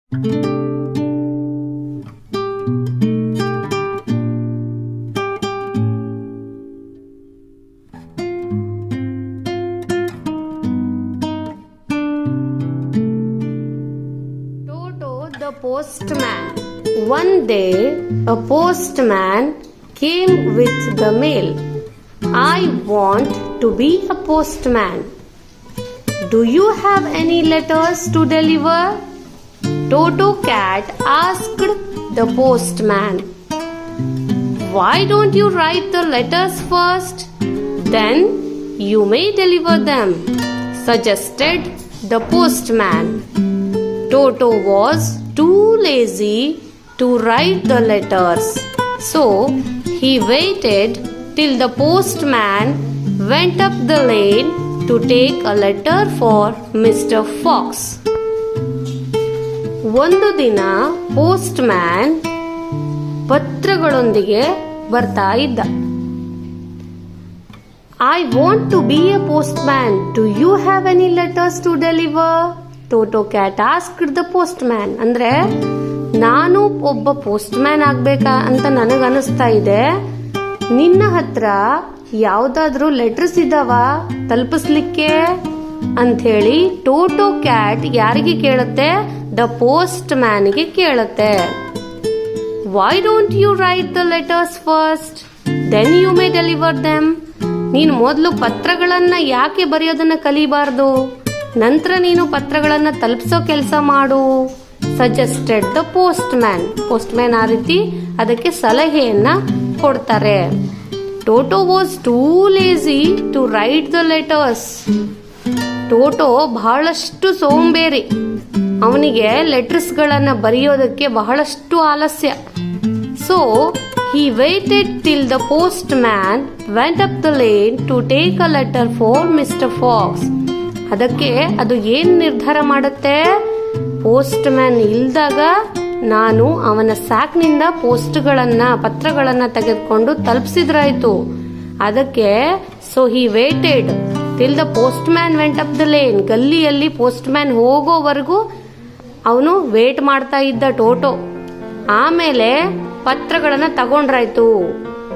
Toto the postman. One day, a postman came with the mail. I want to be a postman. Do you have any letters to deliver? Toto Cat asked the postman. Why don't you write the letters first? Then you may deliver them, suggested the postman. Toto was too lazy to write the letters, so he waited till the postman went up the lane to take a letter for Mr. Fox. ಒಂದು ದಿನ post man ಪತ್ರಗಳೊಂದಿಗೆ ಬರ್ತಾ ಇದ್ದ. I want to be a postman. Do you have any letters to deliver? Toto cat asked the postman. ಅಂದ್ರೆ ನಾನು ಒಬ್ಬ post man ಆಗ್ಬೇಕಾ ಅಂತ ನನಗನ್ನಿಸ್ತಾ ಇದೆ. ನಿನ್ನ ಹತ್ರ ಯಾವ್ದಾದ್ರೂ ಲೆಟರ್ಸ್ ಇದಾವ ತಲುಪಿಸ್ಲಿಕ್ಕೆ ಅಂತ ಹೇಳಿ ಟೋಟೋ ಕ್ಯಾಟ್ ಯಾರಿಗೆ ಕೇಳುತ್ತೆ? ದ ಪೋಸ್ಟ್ ಮ್ಯಾನ್ಗೆ ಕೇಳುತ್ತೆ. Why don't you write the letters first, then you may deliver them. ನೀನು ಮೊದಲು ಪತ್ರಗಳನ್ನ ಯಾಕೆ ಬರೆಯೋದನ್ನ ಕಲಿಬಾರ್ದು, ನಂತರ ನೀನು ಪತ್ರಗಳನ್ನ ತಲುಪಿಸೋ ಕೆಲಸ ಮಾಡು, suggested the postman. Postman ಆ ರೀತಿ ಅದಕ್ಕೆ ಸಲಹೆಯನ್ನ ಕೊಡ್ತಾರೆ. Toto was too lazy to write the letters. Toto ಬಹಳಷ್ಟು ಸೋಂಬೇರಿ, ಅವನಿಗೆ ಲೆಟರ್ಸ್ ಗಳನ್ನ ಬರೆಯೋದಕ್ಕೆ ಬಹಳಷ್ಟು ಆಲಸ್ಯ. So he waited till the postman went up the lane to take a letter for Mr. Fox. ಅದಕ್ಕೆ ಅದು ಏನ್ ನಿರ್ಧಾರ ಮಾಡುತ್ತೆ? ಪೋಸ್ಟ್ ಮ್ಯಾನ್ ಇಲ್ದಾಗ ನಾನು ಅವನ ಸ್ಯಾಕ್ನಿಂದ ಪತ್ರಗಳನ್ನ ತೆಗೆದುಕೊಂಡು ತಲುಪಿಸಿದ್ರಾಯ್ತು. ಅದಕ್ಕೆ so he waited till the postman went up the lane. ಗಲ್ಲಿಯಲ್ಲಿ ಪೋಸ್ಟ್ ಮ್ಯಾನ್ ಹೋಗೋವರೆಗೂ ಅವನು ವೇಟ್ ಮಾಡ್ತಾ ಇದ್ದ ಟೋಟೋ. ಆಮೇಲೆ ಪತ್ರಗಳನ್ನ ತಗೊಂಡ್ರಾಯ್ತು.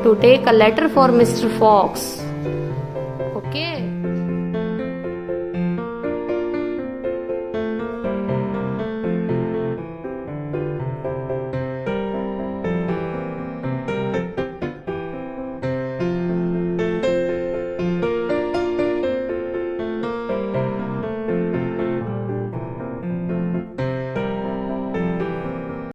To take a letter for mister fox.